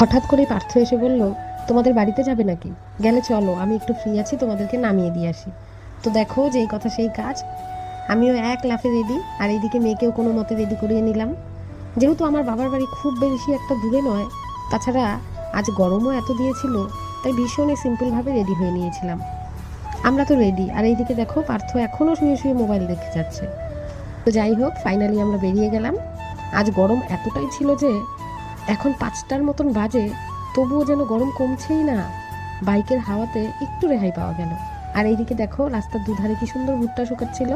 হঠাৎ করেই পার্থ এসে বলল, তোমাদের বাড়িতে যাবে নাকি? গেলে চলো, আমি একটু ফ্রি আছি, তোমাদেরকে নামিয়ে দিয়ে আসি। তো দেখো, যেই কথা সেই কাজ। আমিও এক লাফে রেডি, আর এইদিকে মেয়েকেও কোনো মতে রেডি করিয়ে নিলাম। যেহেতু আমার বাবার বাড়ি খুব বেশি একটা দূরে নয়, তাছাড়া আজ গরমও এত দিয়েছিল, তাই ভীষণই সিম্পলভাবে রেডি হয়ে নিয়েছিলাম। আমরা তো রেডি, আর এইদিকে দেখো পার্থ এখনও শুয়ে শুয়ে মোবাইল দেখে যাচ্ছে। তো যাই হোক, ফাইনালি আমরা বেরিয়ে গেলাম। আজ গরম এতটাই ছিল যে এখন 5টার মতন বাজে, তবুও যেন গরম কমছেই না। বাইকের হাওয়াতে একটু রেহাই পাওয়া গেল। আর এইদিকে দেখো, রাস্তার দুধারে কি সুন্দর ভুট্টা শুকাচ্ছিল,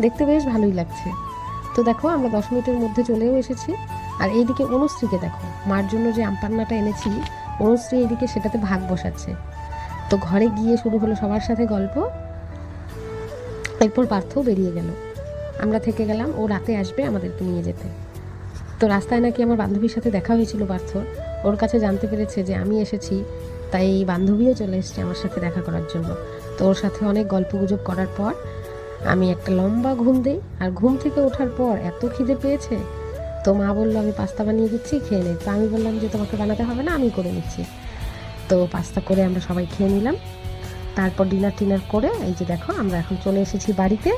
দেখতে বেশ ভালোই লাগছে। তো দেখো, আমরা 10 মিনিটের মধ্যে চলেও এসেছি। আর এইদিকে অনুশ্রীকে দেখো, মার জন্য যে আমপান্নাটা এনেছি, অনুশ্রী এইদিকে সেটাতে ভাগ বসাচ্ছে। তো ঘরে গিয়ে শুরু হলো সবার সাথে গল্প। এরপর পার্থও বেরিয়ে গেল, আমরা থেকে গেলাম। ও রাতে আসবে আমাদেরকে নিয়ে যেতে। তো রাস্তায় নাকি আমার বান্ধবীর সাথে দেখা হয়েছিল পার্থর। ওর কাছে জানতে পেরেছে যে আমি এসেছি, তাই বান্ধবীও চলে এসেছে আমার সাথে দেখা করার জন্য। তো ওর সাথে অনেক গল্পগুজব করার পর আমি একটা লম্বা ঘুম দিই। আর ঘুম থেকে ওঠার পর এত খিদে পেয়েছে, তো মা বললো আমি পাস্তা বানিয়ে দিচ্ছি, খেয়ে নে। তো আমি বললাম যে তোমাকে বানাতে হবে না, আমি করে নিচ্ছি। তো পাস্তা করে আমরা সবাই খেয়ে নিলাম। তারপর ডিনার করে এই যে দেখো, আমরা এখন চলে এসেছি বাড়িতে।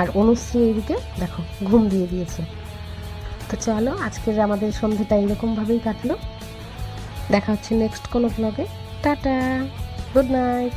আর অনুশ্রী এইদিকে দেখো ঘুম দিয়ে দিয়েছে। তো চলো, আজকের আমাদের সন্ধ্যেটা এরকমভাবেই কাটলো। দেখা হচ্ছে নেক্সট কোনো ব্লগে। Tata, good night.